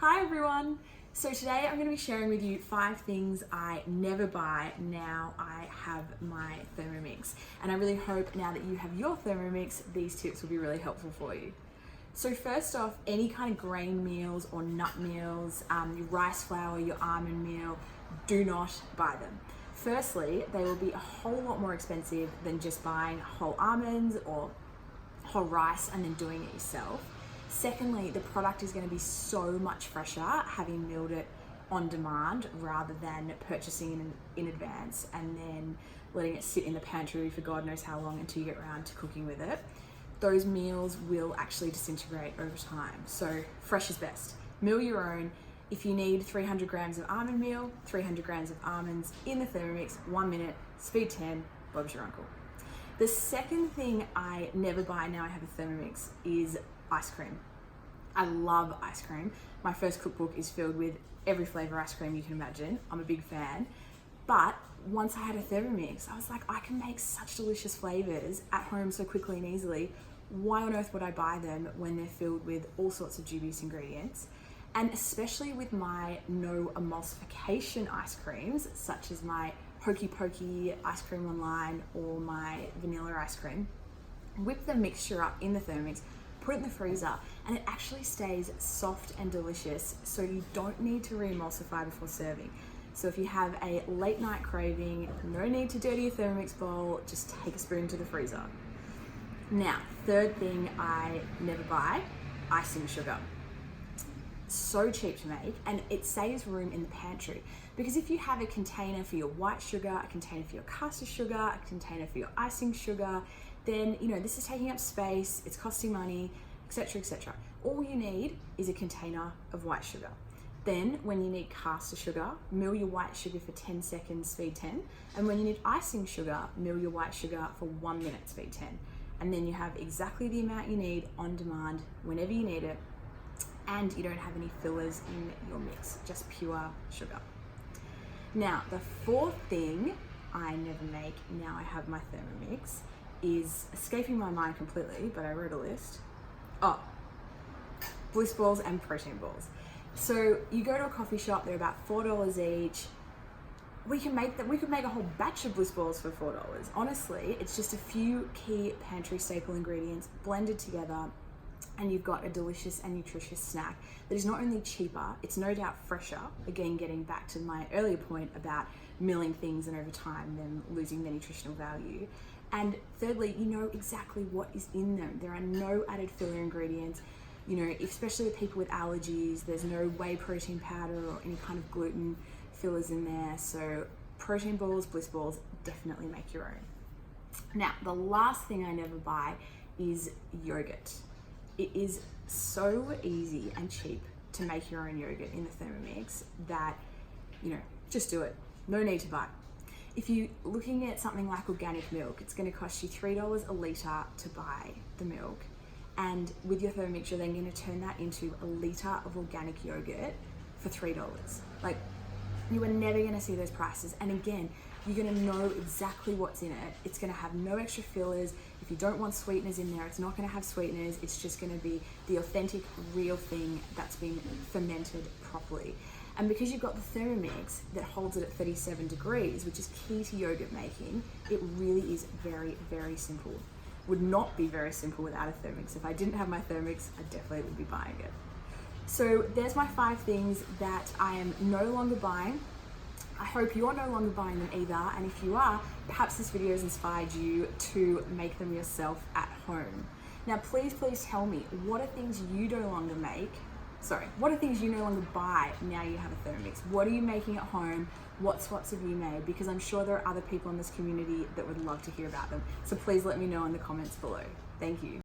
Hi everyone! So today I'm going to be sharing with you 5 things I never buy now I have my Thermomix. And I really hope now that you have your Thermomix, these tips will be really helpful for you. So first off, any kind of grain meals or nut meals, your rice flour, your almond meal, do not buy them. Firstly, they will be a whole lot more expensive than just buying whole almonds or whole rice and then doing it yourself. Secondly, the product is going to be so much fresher having milled it on demand rather than purchasing it in advance and then letting it sit in the pantry for God knows how long until you get around to cooking with it. Those meals will actually disintegrate over time. So fresh is best. Mill your own. If you need 300 grams of almond meal, 300 grams of almonds in the Thermomix, 1 minute, speed 10, Bob's your uncle. The second thing I never buy now I have a Thermomix is ice cream. I love ice cream. My first cookbook is filled with every flavor ice cream you can imagine. I'm a big fan. But once I had a Thermomix, I was like, I can make such delicious flavors at home so quickly and easily. Why on earth would I buy them when they're filled with all sorts of dubious ingredients? And especially with my no emulsification ice creams, such as my Hokey Pokey ice cream online or my vanilla ice cream, whip the mixture up in the Thermomix, put it in the freezer, and it actually stays soft and delicious, so you don't need to re-emulsify before serving. So if you have a late night craving, no need to dirty your Thermomix bowl, just take a spoon to the freezer. Now, third thing I never buy, icing sugar. So cheap to make, and it saves room in the pantry, because if you have a container for your white sugar, a container for your caster sugar, a container for your icing sugar, then this is taking up space, it's costing money, etc, etc. All you need is a container of white sugar. Then when you need caster sugar, mill your white sugar for 10 seconds, speed 10, and when you need icing sugar, mill your white sugar for 1 minute, speed 10. And then you have exactly the amount you need on demand whenever you need it, and you don't have any fillers in your mix, just pure sugar. Now, the fourth thing I never make now I have my Thermomix is escaping my mind completely, but I wrote a list. Bliss balls and protein balls. So you go to a coffee shop, they're about $4 each. We could make a whole batch of bliss balls for $4. Honestly, it's just a few key pantry staple ingredients blended together, and you've got a delicious and nutritious snack that is not only cheaper, it's no doubt fresher, again getting back to my earlier point about milling things and over time them losing their nutritional value. And thirdly, you know exactly what is in them. There are no added filler ingredients. Especially with people with allergies, there's no whey protein powder or any kind of gluten fillers in there. So protein balls, bliss balls, definitely make your own. Now, the last thing I never buy is yogurt. It is so easy and cheap to make your own yogurt in the Thermomix that, just do it. No need to buy. If you're looking at something like organic milk, it's going to cost you $3 a litre to buy the milk. And with your Thermomix, you're then going to turn that into a litre of organic yogurt for $3. Like, you are never going to see those prices. And again, you're going to know exactly what's in it. It's going to have no extra fillers. If you don't want sweeteners in there, it's not going to have sweeteners. It's just going to be the authentic, real thing that's been fermented properly. And because you've got the Thermomix that holds it at 37 degrees, which is key to yogurt making, it really is very, very simple. Would not be very simple without a Thermomix. If I didn't have my Thermomix, I definitely would be buying it. So there's my 5 things that I am no longer buying. I hope you're no longer buying them either, and if you are, perhaps this video has inspired you to make them yourself at home. Now please tell me, what are things you no longer buy now you have a Thermomix? What are you making at home? What swaps have you made? Because I'm sure there are other people in this community that would love to hear about them. So please let me know in the comments below. Thank you.